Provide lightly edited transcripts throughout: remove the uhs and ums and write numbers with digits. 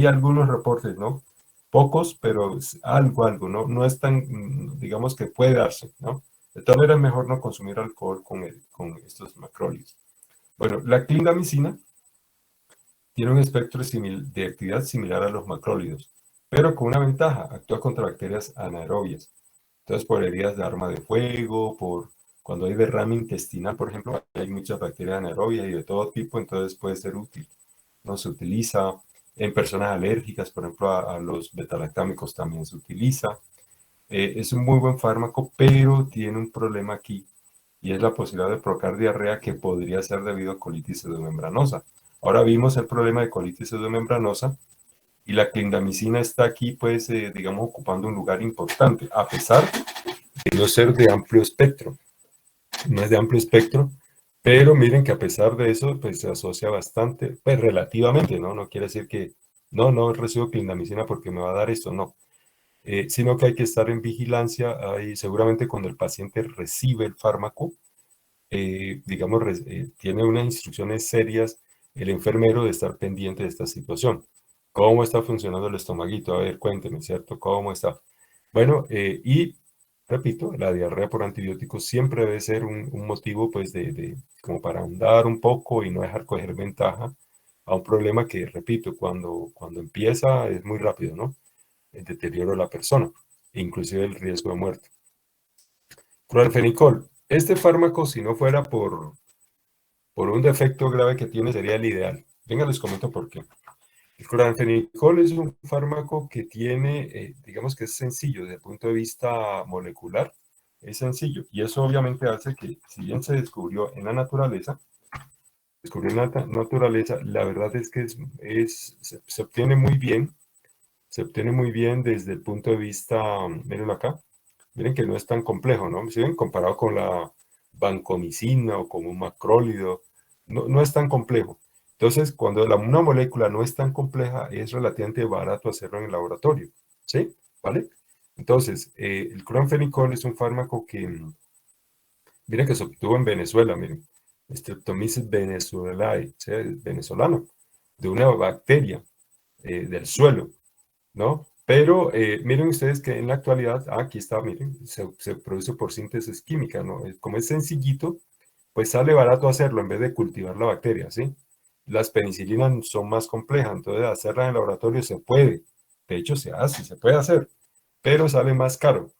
algunos reportes, ¿no? Pocos, pero algo, ¿no? No es tan, digamos que puede darse, ¿no? De todas maneras, es mejor no consumir alcohol con estos macrólidos. Bueno, la clindamicina tiene un espectro de actividad similar a los macrólidos, pero con una ventaja, actúa contra bacterias anaerobias. Entonces, por heridas de arma de fuego, por cuando hay derrame intestinal, por ejemplo, hay muchas bacterias anaerobias y de todo tipo, entonces puede ser útil. No se utiliza en personas alérgicas, por ejemplo, a los betalactámicos también se utiliza. Es un muy buen fármaco, pero tiene un problema aquí y es la posibilidad de provocar diarrea que podría ser debido a colitis pseudomembranosa. Ahora vimos el problema de colitis pseudomembranosa y la clindamicina está aquí, pues, digamos, ocupando un lugar importante, a pesar de no ser de amplio espectro. No es de amplio espectro, pero miren que a pesar de eso, pues se asocia bastante, pues relativamente, ¿no? No quiere decir que no recibo clindamicina porque me va a dar esto, no. Sino que hay que estar en vigilancia. Ahí, seguramente cuando el paciente recibe el fármaco, digamos, tiene unas instrucciones serias el enfermero de estar pendiente de esta situación. ¿Cómo está funcionando el estomaguito? A ver, cuénteme, ¿cierto? ¿Cómo está? Bueno, y repito, la diarrea por antibióticos siempre debe ser un motivo, pues, como para ahondar un poco y no dejar coger ventaja a un problema que, repito, cuando empieza es muy rápido, ¿no? El deterioro de la persona, inclusive el riesgo de muerte. Clorfenicol. Este fármaco, si no fuera por un defecto grave que tiene, sería el ideal. Venga, les comento por qué. El clorfenicol es un fármaco que tiene, digamos que es sencillo desde el punto de vista molecular, es sencillo. Y eso obviamente hace que, si bien se descubrió en la naturaleza, la verdad es que se obtiene muy bien, se obtiene muy bien desde el punto de vista, miren acá, miren que no es tan complejo, ¿no? Si ven, comparado con la vancomicina o con un macrólido, no es tan complejo. Entonces, cuando una molécula no es tan compleja, es relativamente barato hacerlo en el laboratorio, ¿sí? ¿Vale? Entonces, el clorfenicol es un fármaco que, miren que se obtuvo en Venezuela, miren, Streptomyces venezuelae, ¿sí? Venezolano, de una bacteria del suelo, ¿no? Pero miren ustedes que en la actualidad, aquí está, miren, se produce por síntesis química, ¿no? Como es sencillito, pues sale barato hacerlo en vez de cultivar la bacteria, ¿sí? Las penicilinas son más complejas, entonces hacerla en el laboratorio se puede, de hecho se hace, se puede hacer, pero sale más caro,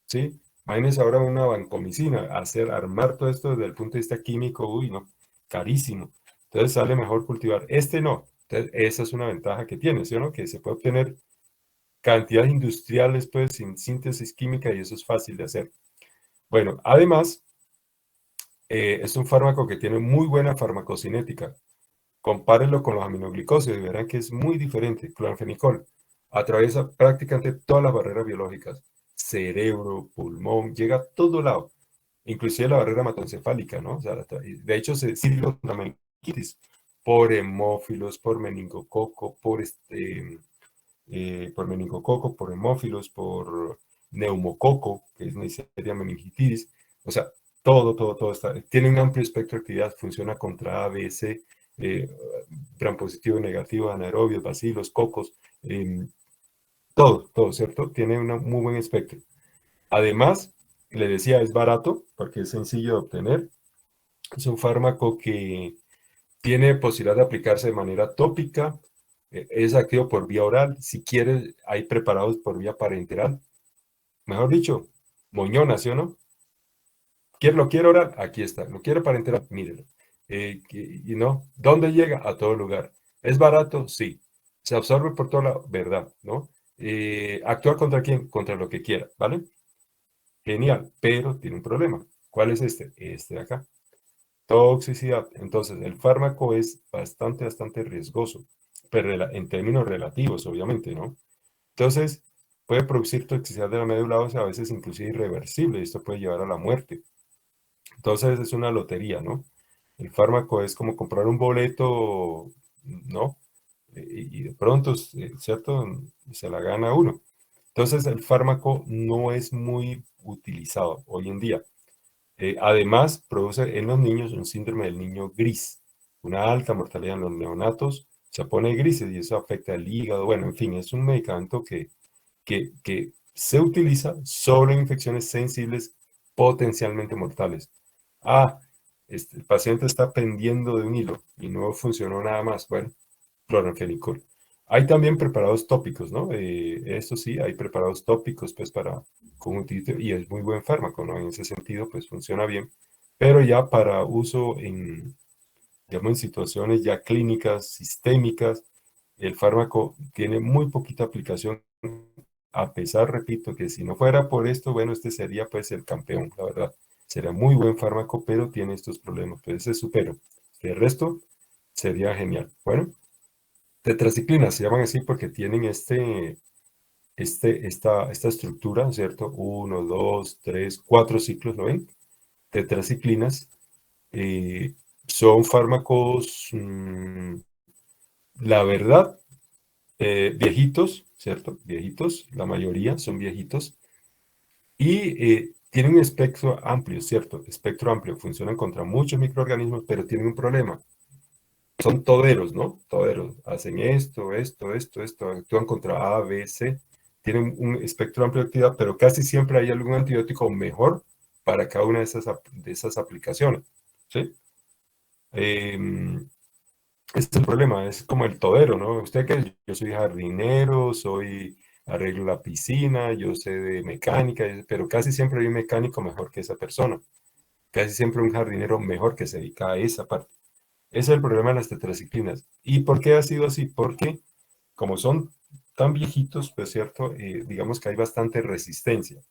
¿sí? Imagínense ahora una vancomicina, armar todo esto desde el punto de vista químico, uy, no, carísimo. Entonces sale mejor cultivar. Este no. Entonces esa es una ventaja que tiene, ¿sí o no? Que se puede obtener cantidades industriales, pues, sin síntesis química y eso es fácil de hacer. Bueno, además, es un fármaco que tiene muy buena farmacocinética. Compárenlo con los aminoglicosidos y verán que es muy diferente. Clorfenicol atraviesa prácticamente todas las barreras biológicas. Cerebro, pulmón, llega a todo lado. Inclusive la barrera hematoencefálica, ¿no? O sea, de hecho, se sirve la meningitis por hemófilos, por meningococo, por meningococo, por hemófilos, por neumococo, que es Neisseria meningitidis. O sea, todo está. Tiene un amplio espectro de actividad, funciona contra A, B, C, eh, gram positivo, negativo, anaerobios, bacilos, cocos, todo, ¿cierto? Tiene un muy buen espectro. Además, le decía, es barato porque es sencillo de obtener. Es un fármaco que tiene posibilidad de aplicarse de manera tópica, es activo por vía oral. Si quieres, hay preparados por vía parenteral. Mejor dicho, moñona, ¿sí o no? ¿Lo quiere oral? Aquí está. ¿Lo quiere parenteral? Mírelo. Y no, ¿dónde llega? A todo lugar. ¿Es barato? Sí. ¿Se absorbe por todo lado? ¿Verdad? ¿No? ¿Actuar contra quién? Contra lo que quiera, ¿vale? Genial, pero tiene un problema. ¿Cuál es este? Este de acá. Toxicidad. Entonces, el fármaco es bastante riesgoso, pero en términos relativos, obviamente, ¿no? Entonces, puede producir toxicidad de la médula ósea, a veces inclusive irreversible, y esto puede llevar a la muerte. Entonces, es una lotería, ¿no? El fármaco es como comprar un boleto, ¿no? Y de pronto, ¿cierto? Se la gana uno. Entonces, el fármaco no es muy utilizado hoy en día. Además, produce en los niños un síndrome del niño gris, una alta mortalidad en los neonatos, se pone grises y eso afecta el hígado. Bueno, en fin, es un medicamento que se utiliza solo en infecciones sensibles potencialmente mortales. Ah, el paciente está pendiendo de un hilo y no funcionó nada más. Bueno, cloranfenicol. Hay también preparados tópicos, ¿no? Esto sí, hay preparados tópicos pues para conjuntivitis y es muy buen fármaco, ¿no? En ese sentido, pues funciona bien, pero ya para uso en, digamos, en situaciones ya clínicas, sistémicas, el fármaco tiene muy poquita aplicación, a pesar, repito, que si no fuera por esto, bueno, este sería pues el campeón, la verdad. Sería muy buen fármaco, pero tiene estos problemas, pues ese supero. El resto sería genial. Bueno, tetraciclinas se llaman así porque tienen esta estructura, ¿cierto? Uno, dos, tres, cuatro ciclos, ¿lo ven? Tetraciclinas eh, son fármacos, la verdad, viejitos, ¿cierto? Viejitos, la mayoría son viejitos y tienen un espectro amplio, ¿cierto? Espectro amplio, funcionan contra muchos microorganismos, pero tienen un problema. Son toderos, ¿no? Toderos. Hacen esto, actúan contra A, B, C. Tienen un espectro amplio de actividad, pero casi siempre hay algún antibiótico mejor para cada una de esas aplicaciones, ¿sí? Este es el problema, es como el todero, ¿no? Usted que yo soy jardinero, arreglo la piscina, yo sé de mecánica, pero casi siempre hay un mecánico mejor que esa persona. Casi siempre un jardinero mejor que se dedica a esa parte. Ese es el problema de las tetraciclinas. ¿Y por qué ha sido así? Porque como son tan viejitos, pues cierto, digamos que hay bastante resistencia.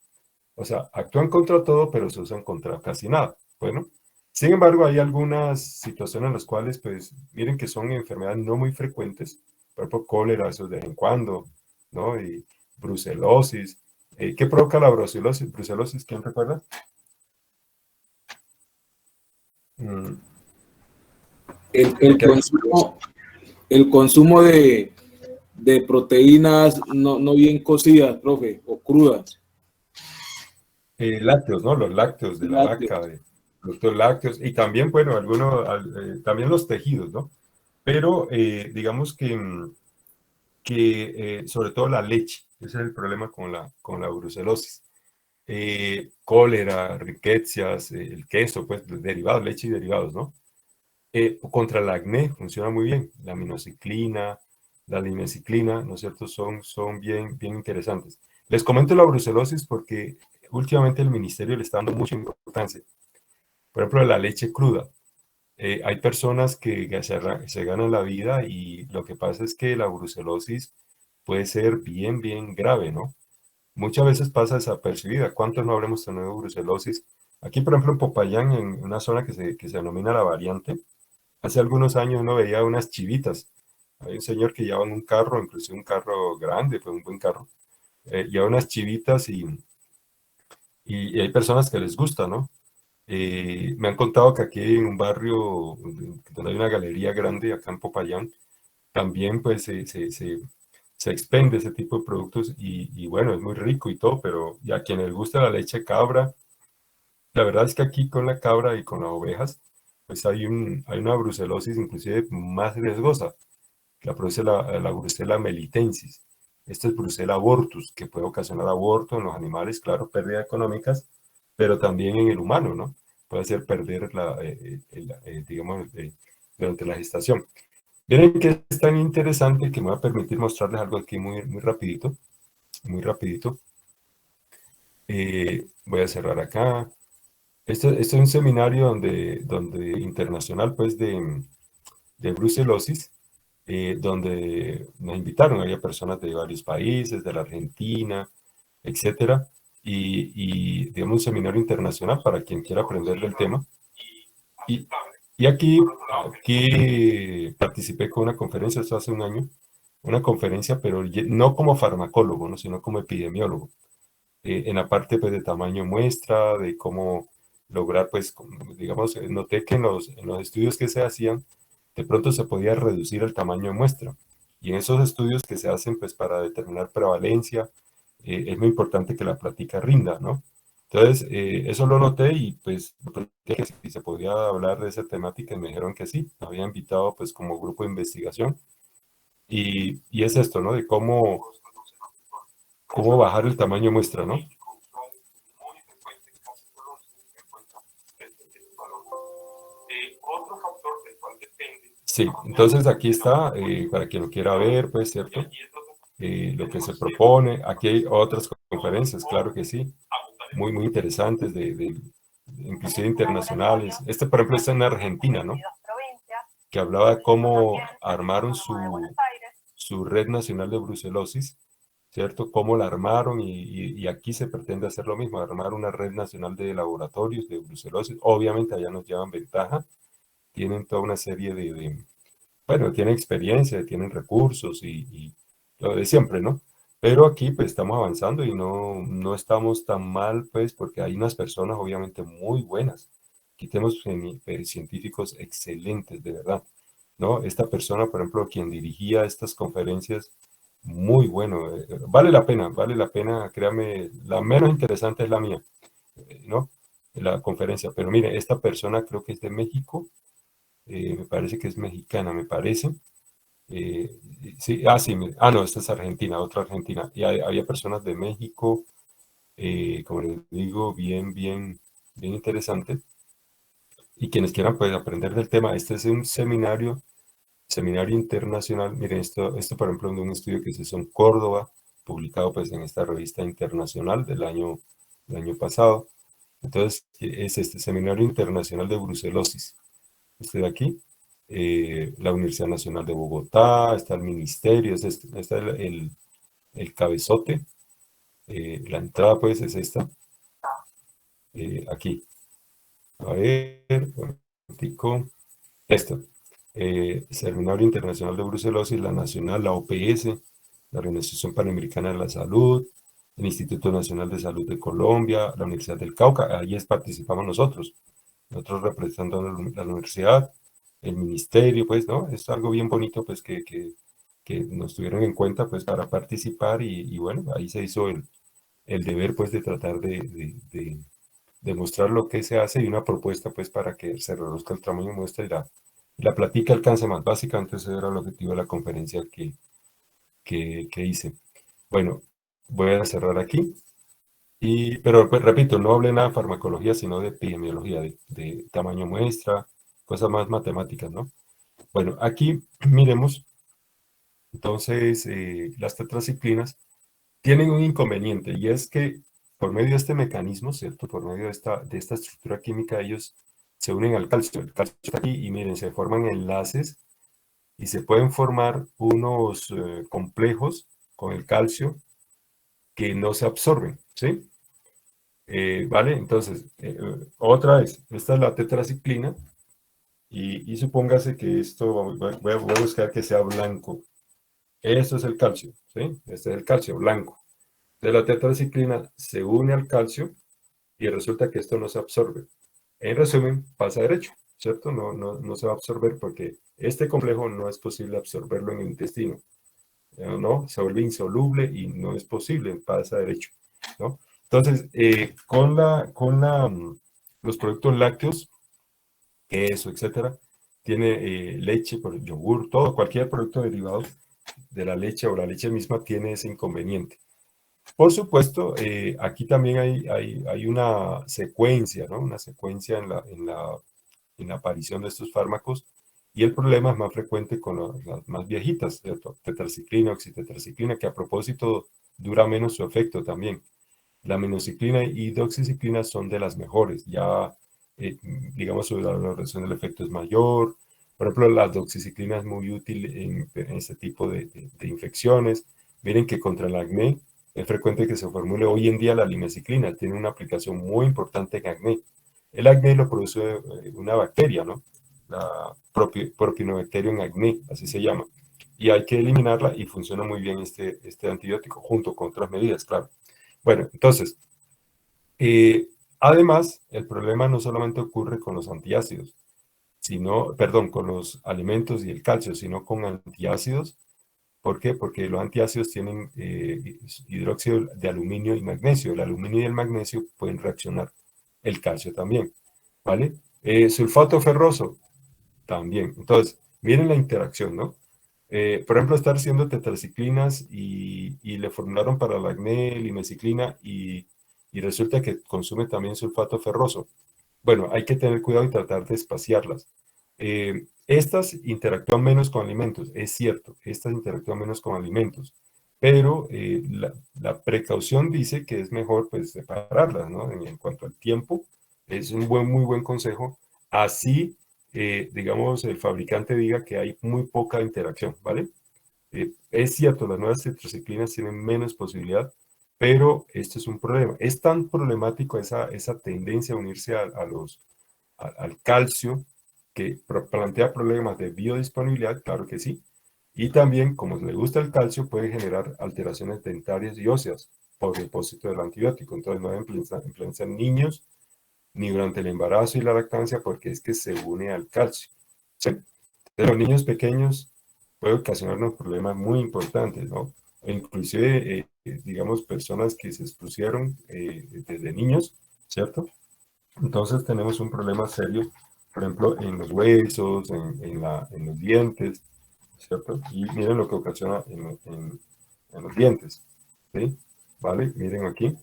O sea, actúan contra todo, pero se usan contra casi nada. Bueno, sin embargo, hay algunas situaciones en las cuales, pues, miren que son enfermedades no muy frecuentes, por ejemplo, cólera, eso de vez en cuando, ¿no? Y brucelosis. ¿Qué provoca la brucelosis? Brucelosis, ¿quién recuerda? Mm, El, ¿De el qué hay brucelosis? consumo, el consumo de proteínas no bien cocidas, profe, o crudas, Lácteos, ¿no? Los lácteos de la vaca, lácteos. de productos lácteos, y también, bueno, también los tejidos, ¿no? Pero digamos que sobre todo la leche, ese es el problema con la brucelosis. Cólera, riquecias, el queso, pues derivados, leche y derivados, ¿no? Contra el acné funciona muy bien, la aminociclina, la limeciclina, ¿no es cierto? Son bien, bien interesantes. Les comento la brucelosis porque últimamente el ministerio le está dando mucha importancia. Por ejemplo, la leche cruda. Hay personas que se ganan la vida y lo que pasa es que la brucelosis puede ser bien, bien grave, ¿no? Muchas veces pasa desapercibida. ¿Cuántos no habremos tenido brucelosis? Aquí, por ejemplo, en Popayán, en una zona que se denomina La Variante, hace algunos años uno veía unas chivitas. Hay un señor que llevaba en un carro, incluso un carro grande, pues un buen carro, lleva unas chivitas y hay personas que les gusta, ¿no? Me han contado que aquí en un barrio donde hay una galería grande, acá en Popayán, también pues se expende ese tipo de productos y bueno, es muy rico y todo, pero y a quienes les gusta la leche cabra, la verdad es que aquí con la cabra y con las ovejas, pues hay una brucelosis inclusive más riesgosa, la produce la Brucella melitensis. Esto es Brucella abortus, que puede ocasionar aborto en los animales, claro, pérdidas económicas, pero también en el humano, ¿no? Puede hacer perder digamos, durante la gestación. Miren que es tan interesante que me va a permitir mostrarles algo aquí muy, muy rapidito, muy rapidito. Voy a cerrar acá. Esto es un seminario donde internacional, pues, de brucelosis, donde nos invitaron, había personas de varios países, de la Argentina, etcétera, digamos un seminario internacional para quien quiera aprenderle el tema. Y, y aquí participé con una conferencia, esto hace un año, una conferencia, pero no como farmacólogo, ¿no? Sino como epidemiólogo, en la parte pues, de tamaño muestra, de cómo lograr, pues, digamos, noté que en los estudios que se hacían, de pronto se podía reducir el tamaño de muestra. Y en esos estudios que se hacen pues, para determinar prevalencia, es muy importante que la práctica rinda, ¿no? Entonces, eso lo noté y pues que si se podía hablar de esa temática y me dijeron que sí, me había invitado pues como grupo de investigación Y es esto, ¿no? De cómo bajar el tamaño muestra, ¿no? Sí, entonces aquí está, para quien lo quiera ver, pues, ¿cierto? Lo que se propone. Aquí hay otras conferencias, claro que sí, muy interesantes, inclusive internacionales. Este, por ejemplo, está en Argentina, ¿no? Que hablaba de cómo armaron su red nacional de brucelosis, ¿cierto? Cómo la armaron y aquí se pretende hacer lo mismo, armar una red nacional de laboratorios de brucelosis. Obviamente allá nos llevan ventaja, tienen toda una serie bueno, tienen experiencia, tienen recursos y lo de siempre, ¿no? Pero aquí pues estamos avanzando y no estamos tan mal, pues, porque hay unas personas obviamente muy buenas. Aquí tenemos científicos excelentes, de verdad, ¿no? Esta persona, por ejemplo, quien dirigía estas conferencias, muy bueno. Vale la pena, créame, la menos interesante es la mía, ¿no? La conferencia. Pero mire, esta persona creo que es de México, me parece que es mexicana, me parece. Eh, sí, sí, no, esta es Argentina, otra Argentina. Y había personas de México, como les digo, bien interesante. Y quienes quieran pues aprender del tema, este es un seminario internacional. Miren, esto por ejemplo, de un estudio que se hizo en Córdoba, publicado pues en esta revista internacional del año pasado. Entonces, es este seminario internacional de brucelosis. Este de aquí, la Universidad Nacional de Bogotá, está el ministerio, está el cabezote, la entrada pues es esta, aquí. A ver, un momentico. Esto, Seminario Internacional de Brucelosis, la Nacional, la OPS, la Organización Panamericana de la Salud, el Instituto Nacional de Salud de Colombia, la Universidad del Cauca, ahí participamos nosotros representando a la universidad, el ministerio, pues, ¿no? Es algo bien bonito, pues, que nos tuvieron en cuenta, pues, para participar y bueno, ahí se hizo el deber, pues, de tratar de mostrar lo que se hace y una propuesta, pues, para que se reduzca el tamaño muestra y la platica alcance más. Básicamente ese era el objetivo de la conferencia que hice. Bueno, voy a cerrar aquí. Pero pues, repito, no hablé nada de farmacología, sino de epidemiología, de tamaño muestra, cosas más matemáticas, ¿no? Bueno, aquí miremos, entonces, las tetraciclinas tienen un inconveniente y es que por medio de este mecanismo, ¿cierto? Por medio de esta estructura química, ellos se unen al calcio. El calcio está aquí y miren, se forman enlaces y se pueden formar unos complejos con el calcio que no se absorben, ¿sí? ¿Vale? Entonces, otra vez, esta es la tetraciclina y supóngase que esto, voy a buscar que sea blanco. Esto es el calcio, ¿sí? Este es el calcio blanco. De la tetraciclina se une al calcio y resulta que esto no se absorbe. En resumen, pasa derecho, ¿cierto? No se va a absorber porque este complejo no es posible absorberlo en el intestino, ¿no? Se vuelve insoluble y no es posible, pasa derecho, ¿no? Entonces, los productos lácteos, queso, etcétera, tiene leche, yogur, todo, cualquier producto derivado de la leche o la leche misma tiene ese inconveniente. Por supuesto, aquí también hay una secuencia, ¿no? Una secuencia en la aparición de estos fármacos y el problema es más frecuente con las más viejitas, ¿cierto? Tetraciclina, oxitetraciclina, que a propósito dura menos su efecto también. La minoxiclina y doxiciclina son de las mejores, ya digamos su valoración del efecto es mayor. Por ejemplo, la doxiciclina es muy útil en este tipo de infecciones. Miren que contra el acné es frecuente que se formule hoy en día la limeciclina, tiene una aplicación muy importante en acné. El acné lo produce una bacteria, ¿no? La Propionobacterium acné, así se llama. Y hay que eliminarla y funciona muy bien este antibiótico junto con otras medidas, claro. Bueno, entonces, además, el problema no solamente ocurre con los antiácidos, perdón, con los alimentos y el calcio, sino con antiácidos. ¿Por qué? Porque los antiácidos tienen hidróxido de aluminio y magnesio. El aluminio y el magnesio pueden reaccionar. El calcio también, ¿vale? Sulfato ferroso también. Entonces, miren la interacción, ¿no? Por ejemplo, estar haciendo tetraciclinas y le formularon para el acné limeciclina y resulta que consume también sulfato ferroso. Bueno, hay que tener cuidado y tratar de espaciarlas. Estas interactúan menos con alimentos, es cierto, estas interactúan menos con alimentos, pero la precaución dice que es mejor pues separarlas, ¿no? En cuanto al tiempo, es un muy buen consejo. Así, digamos, el fabricante diga que hay muy poca interacción, ¿vale? Es cierto, las nuevas tetraciclinas tienen menos posibilidad, pero esto es un problema. Es tan problemático esa tendencia a unirse al calcio que plantea problemas de biodisponibilidad, claro que sí, y también, como le gusta el calcio, puede generar alteraciones dentarias y óseas por depósito del antibiótico. Entonces, no deben implementar en niños ni durante el embarazo y la lactancia porque es que se une al calcio. ¿Sí? De los niños pequeños puede ocasionarnos problemas muy importantes, ¿no? E inclusive, digamos, personas que se expusieron desde niños, ¿cierto? Entonces tenemos un problema serio, por ejemplo, en los huesos, en los dientes, ¿cierto? Y miren lo que ocasiona en los dientes, ¿sí? ¿Vale? Miren aquí,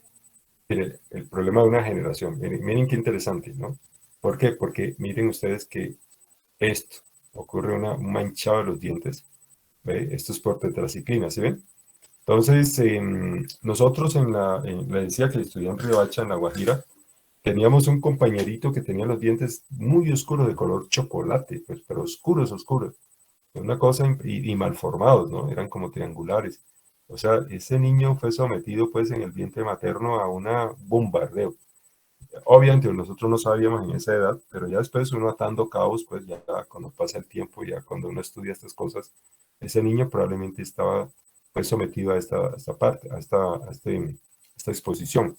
miren, el problema de una generación. Miren qué interesante, ¿no? ¿Por qué? Porque miren ustedes que esto ocurre un manchado de los dientes, ¿ve? Esto es por tetraciclina, ¿sí ven? Entonces, nosotros le decía que estudié en Riohacha, en La Guajira, teníamos un compañerito que tenía los dientes muy oscuros, de color chocolate, pues, pero oscuros, oscuros. Una cosa, y malformados, ¿no? Eran como triangulares. O sea, ese niño fue sometido, pues, en el vientre materno a un bombardeo. Obviamente nosotros no sabíamos en esa edad, pero ya después uno atando cabos, pues ya cuando pasa el tiempo, ya cuando uno estudia estas cosas, ese niño probablemente estaba pues sometido a esta parte, esta exposición.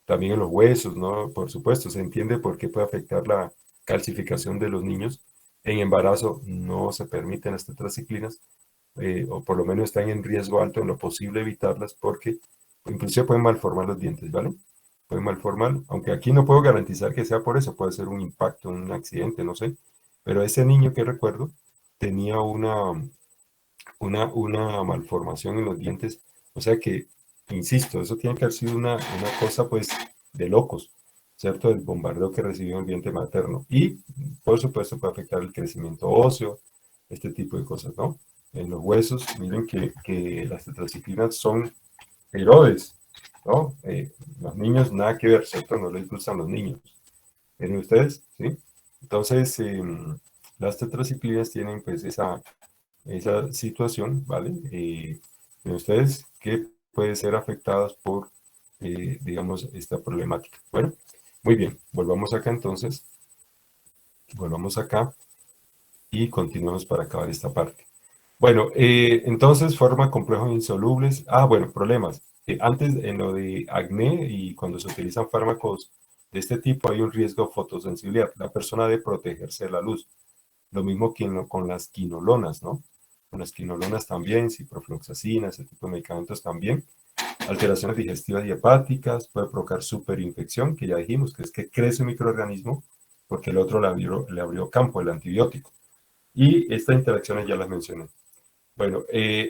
También en los huesos, ¿no? Por supuesto, se entiende por qué puede afectar la calcificación de los niños. En embarazo no se permiten las tetraciclinas, o por lo menos están en riesgo alto en lo posible evitarlas porque inclusive pueden malformar los dientes, ¿vale? Pueden malformar, aunque aquí no puedo garantizar que sea por eso, puede ser un impacto, un accidente, no sé. Pero ese niño que recuerdo tenía una malformación en los dientes. O sea que, insisto, eso tiene que haber sido una cosa pues de locos, ¿cierto? El bombardeo que recibió el vientre materno. Y, por supuesto, puede afectar el crecimiento óseo, este tipo de cosas, ¿no? En los huesos, miren que las tetraciclinas son Herodes, ¿no? Los niños nada que ver, ¿cierto? No les gustan los niños. ¿Ven ustedes? ¿Sí? Entonces, las tetraciclinas tienen pues esa situación, ¿vale? De ustedes que pueden ser afectadas por, digamos, esta problemática. Bueno, muy bien, volvamos acá entonces, volvamos acá y continuemos para acabar esta parte. Bueno, entonces forma complejos insolubles. Ah, bueno, problemas. Antes en lo de acné y cuando se utilizan fármacos de este tipo hay un riesgo de fotosensibilidad. La persona debe protegerse de la luz. Lo mismo que con las quinolonas, ¿no? Con las quinolonas también, ciprofloxacina, ese tipo de medicamentos también. Alteraciones digestivas y hepáticas, puede provocar superinfección, que ya dijimos, que es que crece un microorganismo porque el otro le abrió campo, el antibiótico. Y estas interacciones ya las mencioné. Bueno,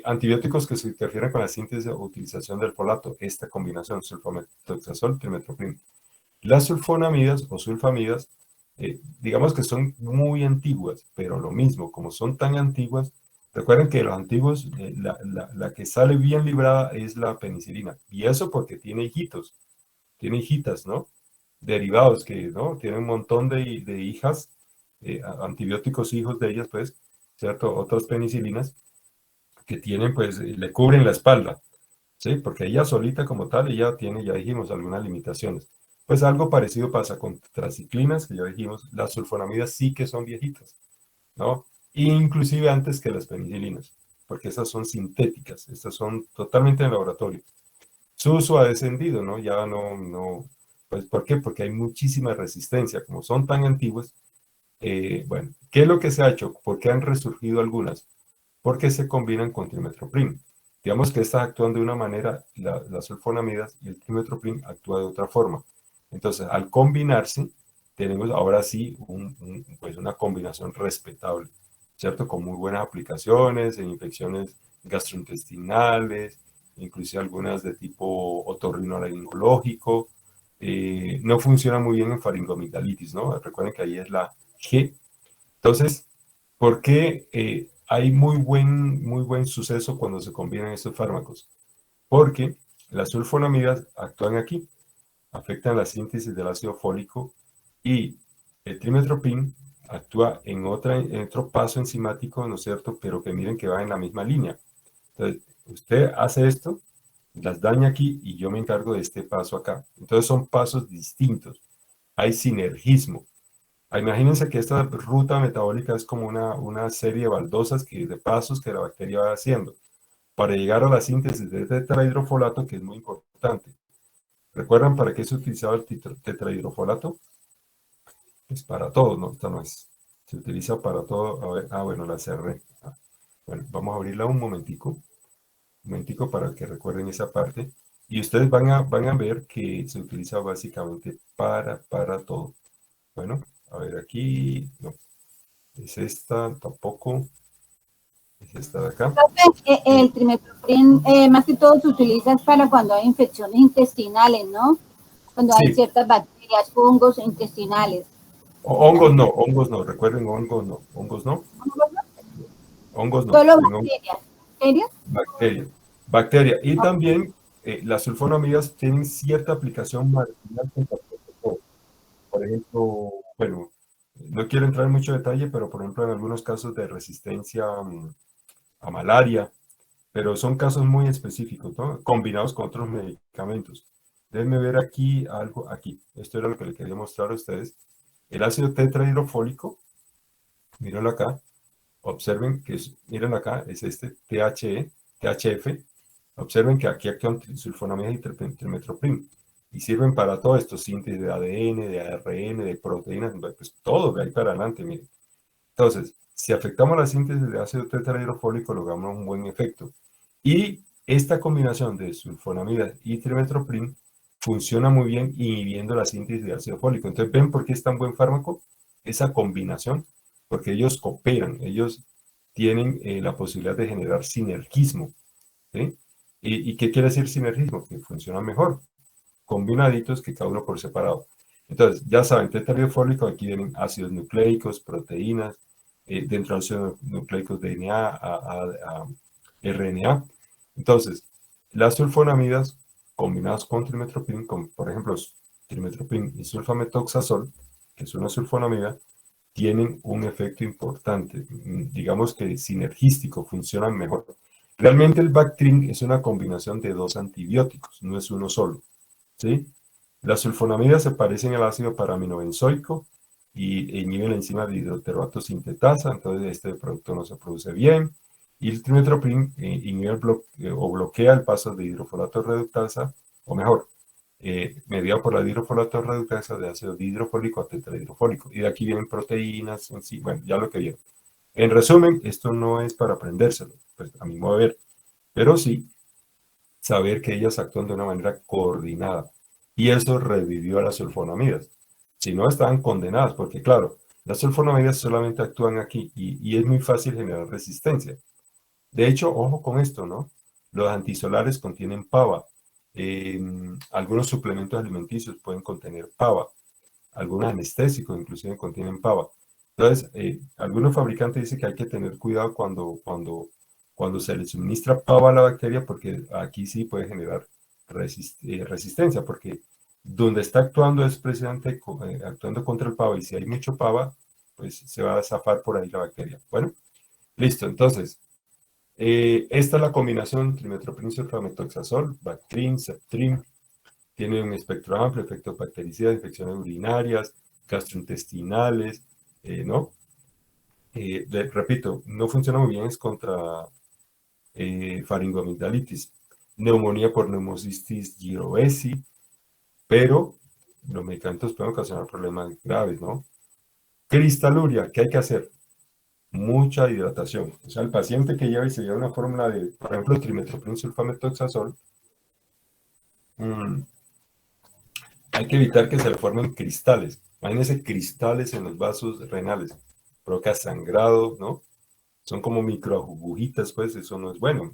antibióticos que se interfieren con la síntesis o utilización del folato, esta combinación, sulfamethoxazol, trimethoprim. Las sulfonamidas o sulfamidas, digamos que son muy antiguas, pero lo mismo, como son tan antiguas, recuerden que los antiguos, la que sale bien librada es la penicilina. Y eso porque tiene hijitos, tiene hijitas, ¿no? Derivados que, ¿no? Tienen un montón de hijas, antibióticos hijos de ellas, pues, ¿cierto? Otras penicilinas que tienen, pues, le cubren la espalda. ¿Sí? Porque ella solita como tal, ella tiene, ya dijimos, algunas limitaciones. Pues algo parecido pasa con tetraciclinas, que ya dijimos, las sulfonamidas sí que son viejitas, ¿no? Inclusive antes que las penicilinas, porque esas son sintéticas, estas son totalmente en laboratorio. Su uso ha descendido, ¿no? Ya no, pues ¿por qué? Porque hay muchísima resistencia, como son tan antiguas. Bueno, ¿qué es lo que se ha hecho? ¿Por qué han resurgido algunas? Porque se combinan con trimethoprim. Digamos que estas actúan de una manera, las sulfonamidas, y el trimethoprim actúa de otra forma. Entonces, al combinarse, tenemos ahora sí pues una combinación respetable. ¿cierto? Con muy buenas aplicaciones en infecciones gastrointestinales, inclusive algunas de tipo otorrinolaringológico. No funciona muy bien en faringomigdalitis, ¿no? Recuerden que ahí es la G. Entonces, ¿por qué hay muy buen suceso cuando se combinan estos fármacos? Porque las sulfonamidas actúan aquí, afectan la síntesis del ácido fólico y el trimestoprim actúa en otro paso enzimático, ¿no es cierto? Pero que miren que va en la misma línea. Entonces, usted hace esto, las daña aquí y yo me encargo de este paso acá. Entonces son pasos distintos. Hay sinergismo. Imagínense que esta ruta metabólica es como una serie de baldosas de pasos que la bacteria va haciendo para llegar a la síntesis de tetrahidrofolato, que es muy importante. ¿Recuerdan para qué se utilizaba el tetrahidrofolato? Pues para todo, ¿no? Esta no es. Se utiliza para todo. A ver, bueno, la cerré. Bueno, vamos a abrirla un momentico para que recuerden esa parte. Y ustedes van a ver que se utiliza básicamente para todo. Bueno, a ver aquí, no, es esta, tampoco, es esta de acá. El trimestoprim más que todo se utiliza para cuando hay infecciones intestinales, ¿no? Cuando hay Sí, ciertas bacterias, hongos intestinales. hongos no, recuerden, hongos no, Solo en bacterias. ¿Serios? bacteria. Y también las sulfonamidas tienen cierta aplicación marginal contra todo. Por ejemplo, bueno, no quiero entrar en mucho detalle, pero por ejemplo en algunos casos de resistencia a malaria, pero son casos muy específicos, ¿no? Combinados con otros medicamentos. Déjenme ver aquí algo, aquí. Esto era lo que le quería mostrar a ustedes. El ácido tetrahidrofólico, mírenlo acá, observen que, miren acá, es este THE, THF. Observen que aquí actúan sulfonamidas y trimestoprim. Y sirven para todo esto, síntesis de ADN, de ARN, de proteínas, pues todo de ahí para adelante, miren. Entonces, si afectamos la síntesis de ácido tetrahidrofólico, logramos un buen efecto. Y esta combinación de sulfonamidas y trimestoprim funciona muy bien inhibiendo la síntesis de ácido fólico. Entonces, ¿ven por qué es tan buen fármaco? Esa combinación, porque ellos cooperan, ellos tienen la posibilidad de generar sinergismo. ¿Sí? ¿Y qué quiere decir sinergismo? Que funcionan mejor, combinaditos que cada uno por separado. Entonces, ya saben, tetrahidrofólico, aquí vienen ácidos nucleicos, proteínas, dentro de ácidos nucleicos DNA, RNA. Entonces, las sulfonamidas combinadas con trimestoprim, por ejemplo, trimestoprim y sulfametoxazol, que es una sulfonamida, tienen un efecto importante, digamos que sinergístico, funcionan mejor. Realmente el Bactrim es una combinación de dos antibióticos, no es uno solo, ¿sí? Las sulfonamidas se parecen al ácido paraaminobenzoico y inhiben la enzima de hidroterbato sintetasa, entonces este producto no se produce bien. Y el trimestoprim inhibe o bloquea el paso de hidrofolato reductasa, o mejor, mediado por la dihidrofolato reductasa de ácido dihidrofólico a tetrahidrofólico. Y de aquí vienen proteínas, en sí, bueno, ya lo que vieron. En resumen, esto no es para aprendérselo, pues a mi modo de ver, pero sí saber que ellas actúan de una manera coordinada. Y eso revivió a las sulfonamidas. Si no, estaban condenadas, porque claro, las sulfonamidas solamente actúan aquí y es muy fácil generar resistencia. De hecho, ojo con esto, ¿no? Los antisolares contienen PAVA. Algunos suplementos alimenticios pueden contener PAVA. Algunos anestésicos inclusive contienen PAVA. Entonces, algunos fabricantes dicen que hay que tener cuidado cuando se le suministra PAVA a la bacteria, porque aquí sí puede generar resistencia, porque donde está actuando es precisamente actuando contra el PAVA, y si hay mucho PAVA, pues se va a zafar por ahí la bacteria. Bueno, listo. Entonces, esta es la combinación trimestoprim sulfametoxazol, Bactrim, Septrim. Tiene un espectro amplio, efectos bactericidas, infecciones urinarias, gastrointestinales, ¿no? Repito, no funciona muy bien, es contra faringomigdalitis, neumonía por neumocistis girovesi, pero los medicamentos pueden ocasionar problemas graves, ¿no? Cristaluria, ¿qué hay que hacer? Mucha hidratación. O sea, el paciente que lleva y se lleva una fórmula de, por ejemplo, trimestoprim sulfametoxazol, hay que evitar que se le formen cristales. Imagínense cristales en los vasos renales. Provoca sangrado, ¿no? son como micro agujitas, pues eso no es bueno.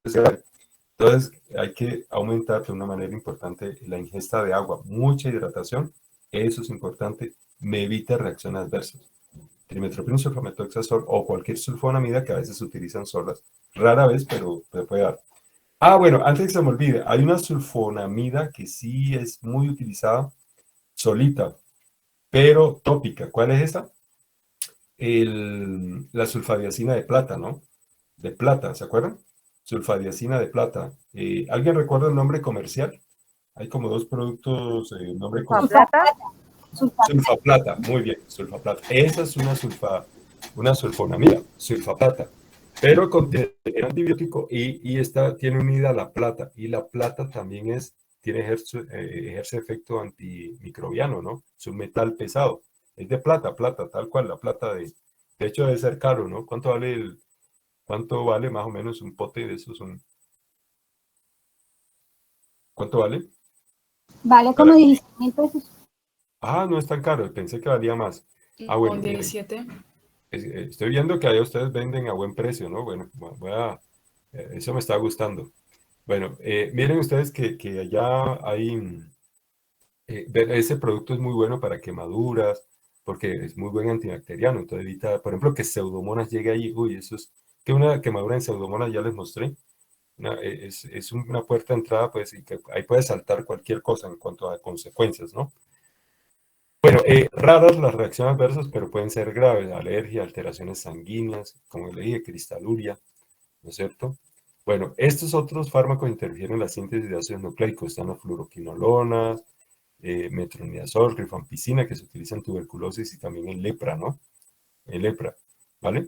Entonces hay que aumentar de una manera importante la ingesta de agua, mucha hidratación, eso es importante, me evita reacciones adversas. Trimestoprim, sulfametoxazol o cualquier sulfonamida que a veces se utilizan solas, rara vez, pero puede dar. Ah, bueno, antes que se me olvide, hay una sulfonamida que sí es muy utilizada solita, pero tópica. ¿Cuál es esa? La sulfadiazina de plata, ¿no? De plata, ¿se acuerdan? Sulfadiazina de plata. ¿Alguien recuerda el nombre comercial? Hay como dos productos, nombre comercial. Sulfaplata, muy bien, sulfaplata. Esa es una sulfonamida, sulfaplata. Pero contiene antibiótico y esta tiene unida la plata. Y la plata también ejerce efecto antimicrobiano, ¿no? Es un metal pesado. Es de plata, tal cual, la plata de hecho debe ser caro, ¿no? ¿Cuánto vale más o menos un pote de esos? ¿Cuánto vale? Vale como 16.000 pesos. Ah, no es tan caro, pensé que valía más. Ah, bueno, Con 17. Estoy viendo que allá ustedes venden a buen precio, ¿no? Bueno, eso me está gustando. Bueno, miren ustedes que allá hay, ese producto es muy bueno para quemaduras, porque es muy buen antibacteriano, entonces evita, por ejemplo, que Pseudomonas llegue ahí. Uy, eso es, que una quemadura en Pseudomonas ya les mostré. Es una puerta de entrada, pues, y que ahí puede saltar cualquier cosa en cuanto a consecuencias, ¿no? Bueno, raras las reacciones adversas, pero pueden ser graves, alergia, alteraciones sanguíneas, como le dije, cristaluria, ¿no es cierto? Bueno, estos otros fármacos interfieren en la síntesis de ácidos nucleicos, están las fluoroquinolonas, metronidazol, rifampicina, que se utiliza en tuberculosis y también en lepra, ¿no? En lepra, ¿vale?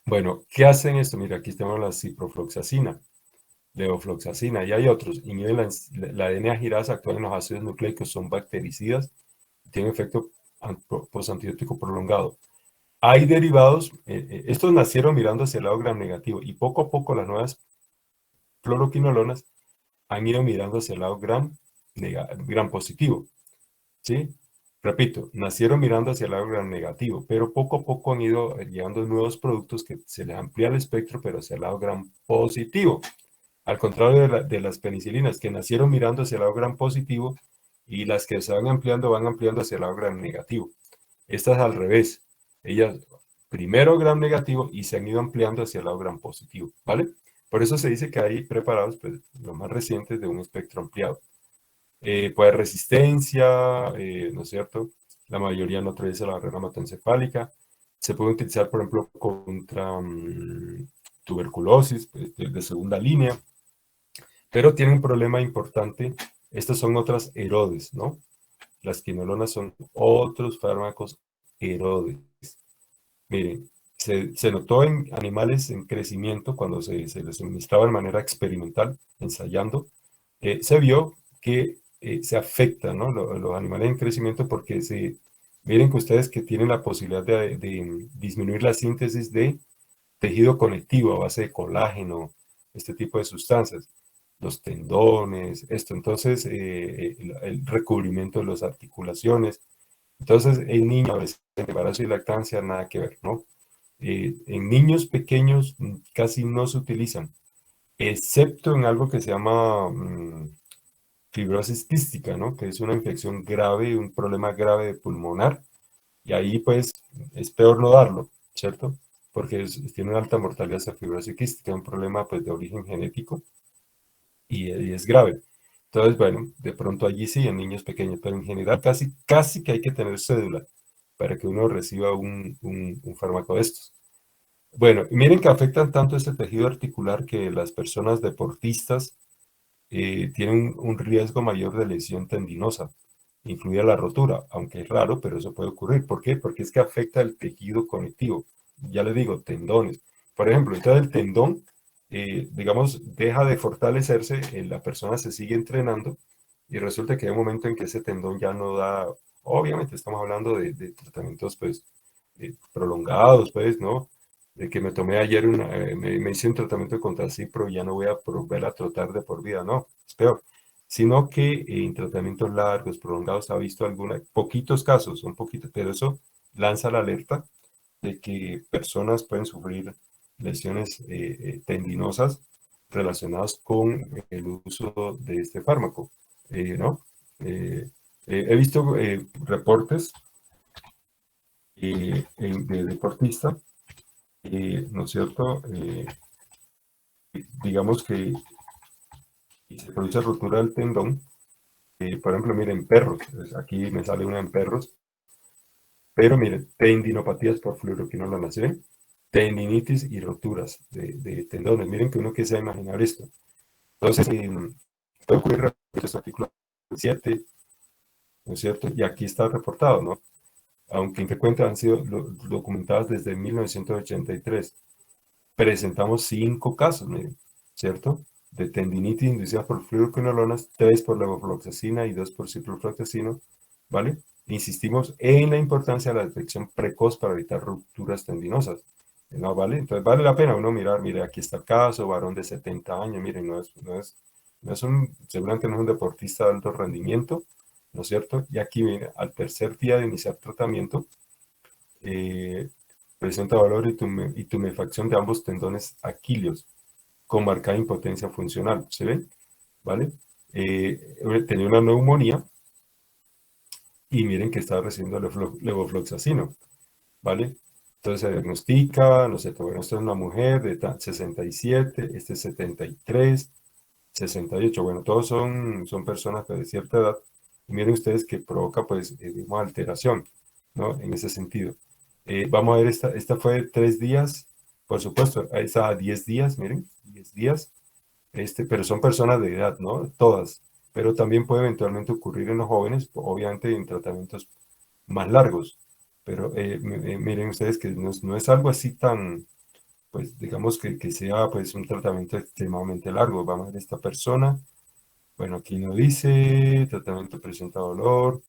Bueno, ¿qué hacen esto? Mira, aquí tenemos la ciprofloxacina, levofloxacina, y hay otros. Inhiben la DNA girasa, actúan en los ácidos nucleicos, son bactericidas, tienen efecto posantibiótico prolongado. Hay derivados, estos nacieron mirando hacia el lado gram negativo y poco a poco las nuevas fluoroquinolonas han ido mirando hacia el lado gram positivo, ¿sí? Repito, nacieron mirando hacia el lado gram negativo, pero poco a poco han ido llegando nuevos productos que se les amplía el espectro, pero hacia el lado gram positivo. Al contrario de las penicilinas, que nacieron mirando hacia el lado gram positivo y las que se van ampliando hacia el lado gram negativo. Estas al revés. Ellas primero gram negativo y se han ido ampliando hacia el lado gram positivo, ¿vale? Por eso se dice que hay preparados, pues, los más recientes de un espectro ampliado. Puede resistencia, ¿no es cierto? La mayoría no atraviesa la barrera hematoencefálica. Se puede utilizar, por ejemplo, contra tuberculosis, pues, de segunda línea. Pero tiene un problema importante. Estas son otras Herodes, ¿no? Las quinolonas son otros fármacos Herodes. Miren, se notó en animales en crecimiento cuando se les suministraba de manera experimental, ensayando, se vio que se afecta, ¿no? Los animales en crecimiento porque miren que ustedes que tienen la posibilidad de disminuir la síntesis de tejido conectivo a base de colágeno, este tipo de sustancias, los tendones, esto, entonces el recubrimiento de las articulaciones. Entonces, en niños, embarazo y lactancia, nada que ver, ¿no? En niños pequeños casi no se utilizan, excepto en algo que se llama fibrosis quística, ¿no? Que es una infección grave, un problema grave de pulmonar, y ahí pues es peor no darlo, ¿cierto? Porque tiene una alta mortalidad esa fibrosis quística, un problema pues de origen genético y es grave. Entonces, bueno, de pronto allí sí, en niños pequeños, pero en general casi que hay que tener cédula para que uno reciba un fármaco de estos. Bueno, miren que afectan tanto este tejido articular que las personas deportistas tienen un riesgo mayor de lesión tendinosa, incluida la rotura, aunque es raro, pero eso puede ocurrir. ¿Por qué? Porque es que afecta el tejido conectivo. Ya les digo, tendones. Por ejemplo, entonces el tendón, digamos, deja de fortalecerse, la persona se sigue entrenando y resulta que hay un momento en que ese tendón ya no da, obviamente estamos hablando de tratamientos pues prolongados, pues, ¿no? De que me tomé ayer me hice un tratamiento contra Cipro y ya no voy a volver a trotar de por vida, no, es peor. Sino que en tratamientos largos, prolongados, ha visto poquitos casos, un poquito, pero eso lanza la alerta de que personas pueden sufrir lesiones tendinosas relacionadas con el uso de este fármaco, ¿no? He visto reportes de deportistas, ¿no es cierto? Digamos que se produce rotura del tendón. Por ejemplo, miren, perros. Aquí me sale una en perros. Pero miren, tendinopatías por fluoroquinolona, ¿sí ven? Tendinitis y roturas de tendones. Miren que uno que se va a imaginar esto. Entonces, puede ocurrir en este artículo 7, ¿no es cierto? Y aquí está reportado, ¿no? Aunque en qué cuenta han sido documentadas desde 1983. Presentamos 5 casos, miren, ¿cierto? De tendinitis inducida por fluoroquinolonas, 3 por levofloxacina y 2 por ciprofloxacino, ¿vale? Insistimos en la importancia de la detección precoz para evitar rupturas tendinosas, ¿no? ¿Vale? Entonces vale la pena uno mirar, mire, aquí está el caso, varón de 70 años, miren, seguramente no es un deportista de alto rendimiento, ¿no es cierto? Y aquí, mire, al tercer día de iniciar tratamiento, presenta dolor y tumefacción de ambos tendones aquilios, con marcada impotencia funcional, ¿se ven? ¿Vale? Tenía una neumonía y miren que estaba recibiendo levofloxacino, ¿vale? Entonces se diagnostica, no sé, bueno, esto es una mujer de 67, este es 73, 68, bueno, todos son personas de cierta edad, y miren ustedes que provoca, pues, digamos, alteración, ¿no? En ese sentido. Vamos a ver, esta fue 3 días, por supuesto, esa 10 días, miren, 10 días, pero son personas de edad, ¿no? Todas, pero también puede eventualmente ocurrir en los jóvenes, obviamente en tratamientos más largos, pero miren ustedes que no es algo así tan, pues digamos que sea pues un tratamiento extremadamente largo. Vamos a ver esta persona, bueno, aquí no dice, tratamiento presenta dolor,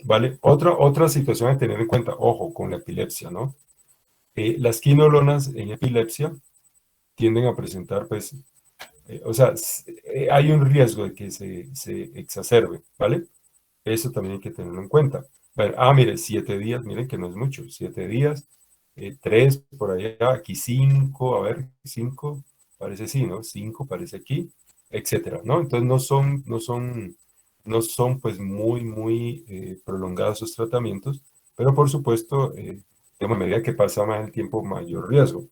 vale, otra situación a tener en cuenta, ojo, con la epilepsia, ¿no? Las quinolonas en epilepsia tienden a presentar, pues, o sea, hay un riesgo de que se exacerbe, ¿vale? Eso también hay que tenerlo en cuenta. Bueno, mire, 7 días, miren que no es mucho, 7 días, 3 por allá, aquí 5, a ver, 5, parece sí, ¿no? 5 parece aquí, etcétera, ¿no? Entonces no son pues muy prolongados sus tratamientos, pero por supuesto, digamos, a medida que pasa más el tiempo, mayor riesgo.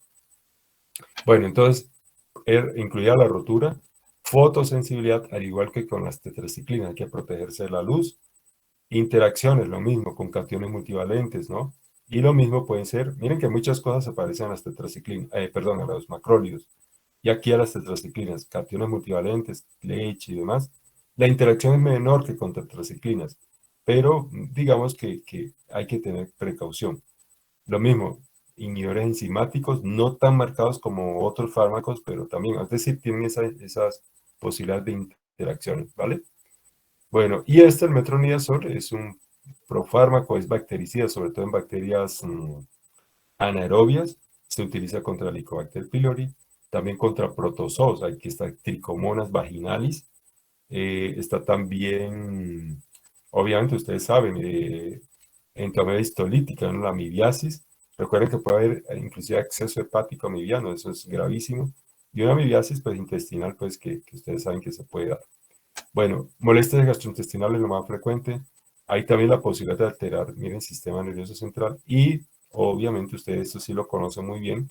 Bueno, entonces, incluida la rotura, fotosensibilidad, al igual que con las tetraciclinas, hay que protegerse de la luz. Interacciones, lo mismo, con cationes multivalentes, ¿no? Y lo mismo pueden ser, miren que muchas cosas se parecen a las tetraciclinas, perdón, a los macrólidos. Y aquí a las tetraciclinas, cationes multivalentes, leche y demás. La interacción es menor que con tetraciclinas, pero digamos que hay que tener precaución. Lo mismo, inhibidores enzimáticos, no tan marcados como otros fármacos, pero también, es decir, tienen esas posibilidades de interacciones, ¿vale? Bueno, y el metronidazol es un profármaco, es bactericida, sobre todo en bacterias anaerobias. Se utiliza contra Helicobacter pylori, también contra protozoos. Aquí está Trichomonas vaginalis. Está también, obviamente ustedes saben, enfermedad histolítica, ¿no? La amibiasis. Recuerden que puede haber inclusive acceso hepático amibiano, eso es gravísimo. Y una amibiasis pues, intestinal, pues que ustedes saben que se puede dar. Bueno, molestias gastrointestinales lo más frecuente. Hay también la posibilidad de alterar, miren, el sistema nervioso central y obviamente ustedes esto sí lo conocen muy bien,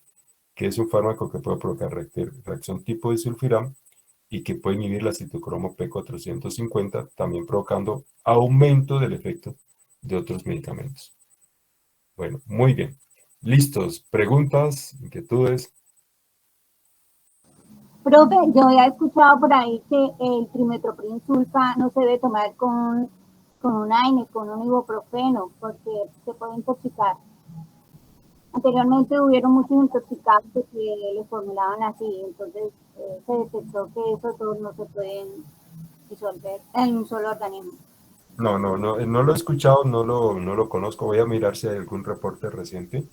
que es un fármaco que puede provocar reacción tipo disulfiram y que puede inhibir la citocromo P450, también provocando aumento del efecto de otros medicamentos. Bueno, muy bien. ¿Listos? ¿Preguntas? ¿Inquietudes? Profe, yo había escuchado por ahí que el trimestoprim sulfa no se debe tomar con un AINE, con un ibuprofeno, porque se puede intoxicar. Anteriormente hubieron muchos intoxicados que les formulaban así, entonces se detectó que esos dos no se pueden disolver en un solo organismo. No lo he escuchado, no lo conozco. Voy a mirar si hay algún reporte reciente,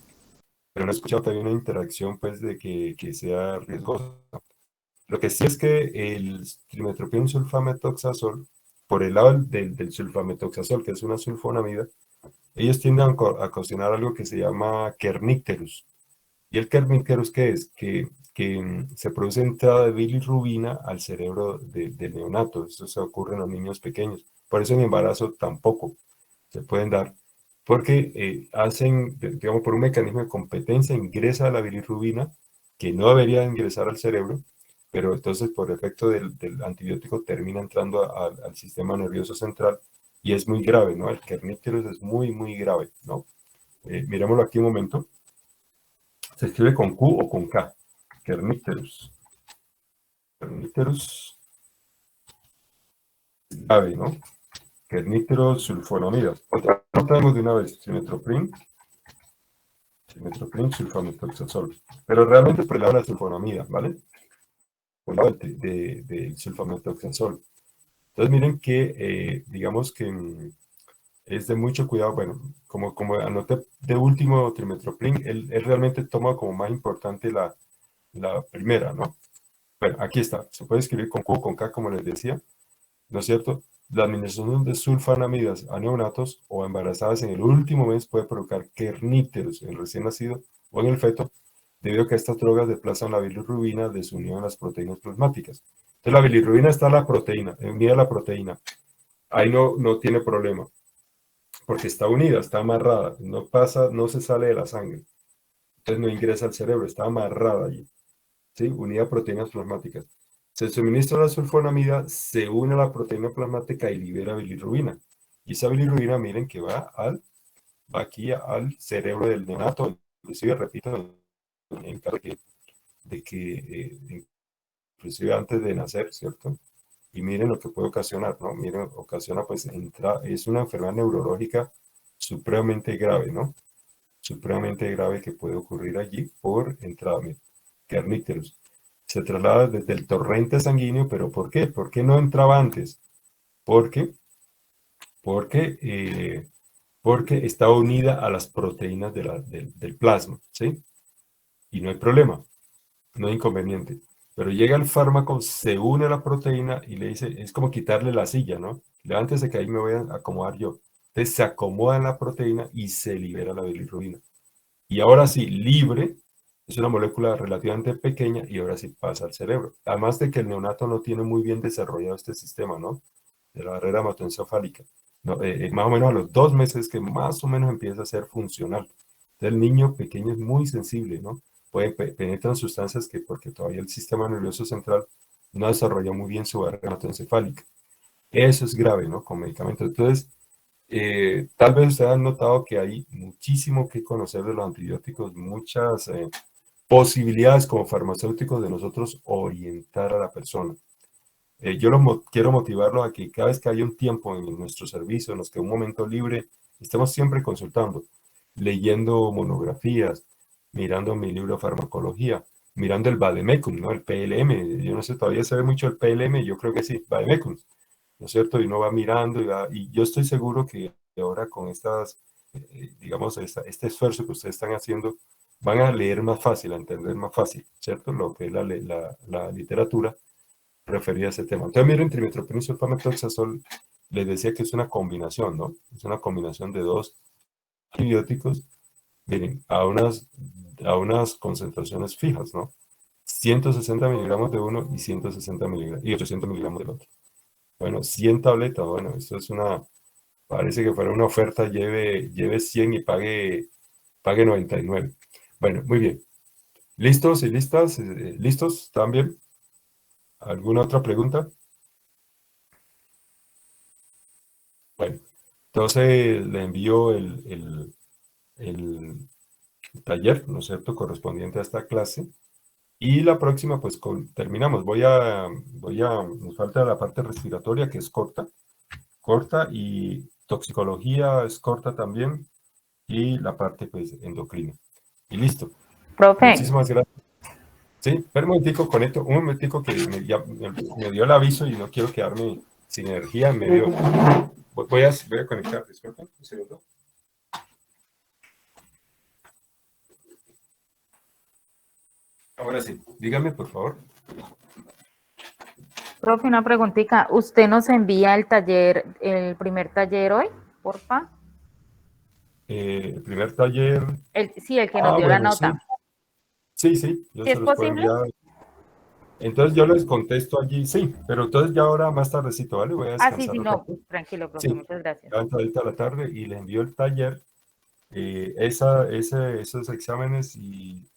pero no he escuchado también una interacción pues de que sea riesgosa. Lo que sí es que el trimestoprim sulfametoxazol, por el lado del sulfametoxazol, que es una sulfonamida, ellos tienden a cocinar algo que se llama kernicterus. ¿Y el kernicterus qué es? Que se produce entrada de bilirrubina al cerebro del neonato. Eso se ocurre en los niños pequeños. Por eso en embarazo tampoco se pueden dar. Porque hacen, digamos, por un mecanismo de competencia, ingresa la bilirrubina, que no debería ingresar al cerebro, pero entonces por efecto del antibiótico termina entrando al sistema nervioso central y es muy grave, ¿no? El kernicterus es muy, muy grave, ¿no? Mirémoslo aquí un momento. Se escribe con Q o con K. Kernicterus. Kernicterus grave, ¿no? Kernicterus sulfonamida. Lo traemos de una vez. Cimetroprim, sulfamethoxazol. Pero realmente es por el lado de la sulfonamida, ¿vale? Por el lado del sulfamethoxazol. Entonces miren que, digamos que es de mucho cuidado. Bueno, como anoté de último trimetoprim, él realmente toma como más importante la primera, ¿no? Bueno, aquí está. Se puede escribir con Q o con K, como les decía, ¿no es cierto? La administración de sulfonamidas a neonatos o embarazadas en el último mes puede provocar kernicterus en el recién nacido o en el feto, debido a que estas drogas desplazan la bilirrubina de su unión a las proteínas plasmáticas. Entonces la bilirrubina está a la proteína, unida a la proteína. Ahí no tiene problema, porque está unida, está amarrada, no pasa, no se sale de la sangre. Entonces no ingresa al cerebro, está amarrada allí, ¿sí? Unida a proteínas plasmáticas. Se suministra la sulfonamida, se une a la proteína plasmática y libera bilirrubina. Y esa bilirrubina, miren que va aquí al cerebro del neonato, inclusive, repito, en caso de que inclusive antes de nacer, ¿cierto? Y miren lo que puede ocasionar, ¿no? Miren, ocasiona, pues, es una enfermedad neurológica supremamente grave, ¿no? Supremamente grave que puede ocurrir allí por entrada, kernicterus. Se traslada desde el torrente sanguíneo, pero ¿por qué? ¿Por qué no entraba antes? Porque, porque, porque está unida a las proteínas del plasma, ¿sí? Y no hay problema, no hay inconveniente. Pero llega el fármaco, se une a la proteína y le dice, es como quitarle la silla, ¿no? Levántese que ahí me voy a acomodar yo. Entonces se acomoda en la proteína y se libera la bilirrubina. Y ahora sí, libre, es una molécula relativamente pequeña y ahora sí pasa al cerebro. Además de que el neonato no tiene muy bien desarrollado este sistema, ¿no? De la barrera hematoencefálica. No, más o menos a los 2 meses que más o menos empieza a ser funcional. Entonces, el niño pequeño es muy sensible, ¿no? Penetran sustancias que porque todavía el sistema nervioso central no desarrolla muy bien su barrera hematoencefálica. Eso es grave, ¿no? Con medicamentos. Entonces, tal vez ustedes han notado que hay muchísimo que conocer de los antibióticos, muchas posibilidades como farmacéuticos de nosotros orientar a la persona. Yo quiero motivarlo a que cada vez que haya un tiempo en nuestro servicio, en los que un momento libre, estemos siempre consultando, leyendo monografías, mirando mi libro de farmacología, mirando el Vademecum, ¿no? El PLM. Yo no sé, todavía se ve mucho el PLM, yo creo que sí, Vademecum, ¿no es cierto? Y uno va mirando y yo estoy seguro que ahora con estas, digamos, este esfuerzo que ustedes están haciendo, van a leer más fácil, a entender más fácil, ¿cierto? Lo que es la literatura referida a ese tema. Entonces, miren, trimetoprim y sulfamethoxazol, les decía que es una combinación, ¿no? Es una combinación de dos antibióticos, miren, a unas concentraciones fijas, ¿no? 160 miligramos de uno y 160 miligramos, y 800 miligramos del otro. Bueno, 100 tabletas, bueno, esto es parece que fuera una oferta, lleve 100 y pague 99. Bueno, muy bien. ¿Listos y listas? ¿Listos? ¿También? ¿Alguna otra pregunta? Bueno, entonces le envío el taller, ¿no es cierto?, correspondiente a esta clase. Y la próxima, pues terminamos. Nos falta la parte respiratoria, que es corta, y toxicología es corta también, y la parte, pues, endocrina. Y listo. Profe, Muchísimas gracias. Sí, espera un momentico, conecto, un momentico que me dio el aviso y no quiero quedarme sin energía. Voy a conectar, disculpen, un segundo. Ahora sí, dígame, por favor. profe, una preguntita. ¿Usted nos envía el taller, el primer taller hoy, porfa? El primer taller. Sí, el que nos dio la Bueno, sí. nota. Sí, sí, yo ¿Sí se es los puedo posible? enviar. Entonces yo les contesto allí, sí, pero entonces ya ahora más tardecito, ¿vale? Voy a Ah, sí, descansar sí, un no. rato. Tranquilo, profe, Sí, muchas gracias. ya entradita a la tarde y les envío el taller, esos exámenes y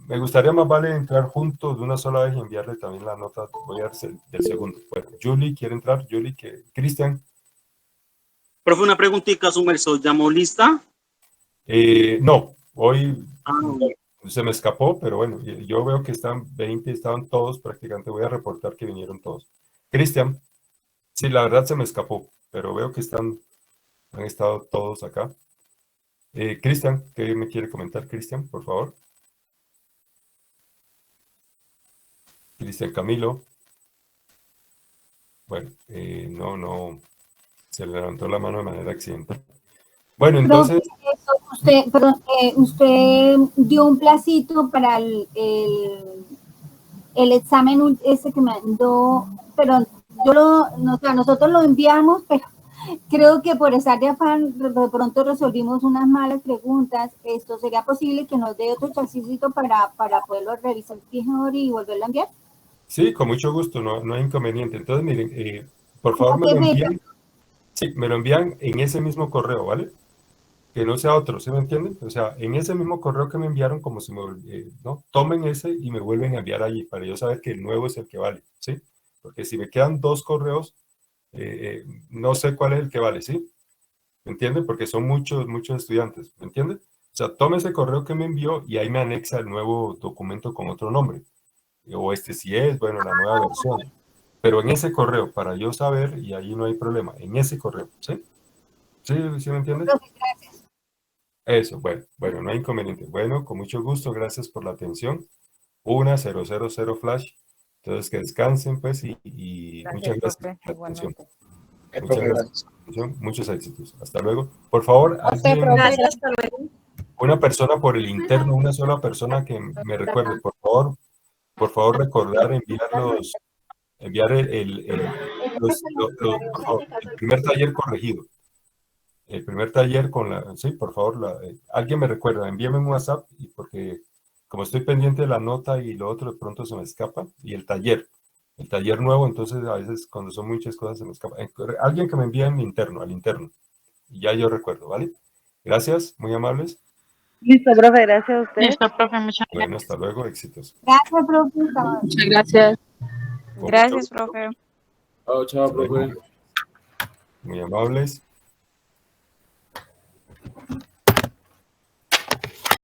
me gustaría más vale entrar juntos de una sola vez y enviarle también la nota. Voy a hacer del segundo. Bueno, Julie, ¿quiere entrar? Julie, Cristian. Profe, una preguntita, ¿Sumerso llamó lista? No, hoy Ah, se me escapó, pero bueno, yo veo que están 20, estaban todos prácticamente. Voy a reportar que vinieron todos. Cristian, sí, la verdad se me escapó, pero veo que han estado todos acá. Cristian, ¿qué me quiere comentar, Cristian, por favor? Cristian Camilo. Bueno, no, se le levantó la mano de manera accidental. Bueno, Profe, entonces, usted, perdón, usted dio un placito para el examen ese que mandó, pero o sea, nosotros lo enviamos, pero creo que por estar de afán, de pronto resolvimos unas malas preguntas. ¿Esto sería posible que nos dé otro chancecito para poderlo revisar mejor y volverlo a enviar? sí, con mucho gusto, no hay inconveniente. Entonces, miren, por favor me Ok, lo envían, sí, me lo envían en ese mismo correo, ¿vale? Que no sea otro, ¿sí me entienden? O sea, en ese mismo correo que me enviaron, como si ¿no? Tomen ese y me vuelven a enviar allí para yo saber que el nuevo es el que vale, ¿sí? Porque si me quedan dos correos, no sé cuál es el que vale, ¿sí? ¿Me entienden? Porque son muchos estudiantes, ¿me entienden? O sea, tome ese correo que me envió y ahí me anexa el nuevo documento con otro nombre. O este sí es, bueno, la nueva versión. Pero en ese correo, para yo saber, y ahí no hay problema, en ese correo, ¿sí? ¿Sí me entiendes? Eso, bueno, no hay inconveniente. Bueno, con mucho gusto, gracias por la atención. 1000 flash. Entonces, que descansen, pues, y Gracias, muchas gracias profe, por la atención. igualmente. Muchas gracias por la atención, muchos éxitos. Hasta luego. Por favor, alguien, una persona por el interno, una sola persona que me recuerde, por favor, recordar enviar por favor, el primer taller corregido. El primer taller sí, por favor, alguien me recuerda, envíeme un WhatsApp, porque como estoy pendiente de la nota y lo otro de pronto se me escapa, y el taller nuevo, entonces a veces cuando son muchas cosas se me escapa. Alguien que me envíe al interno, y ya yo recuerdo, ¿vale? Gracias, muy amables. Listo, profe, gracias a usted. Listo, profe, muchas Bueno, hasta luego, éxitos. Gracias, profe. muchas gracias. Con mucho Gracias, gusto, profe. Chao, chao, hasta luego. profe. Muy amables.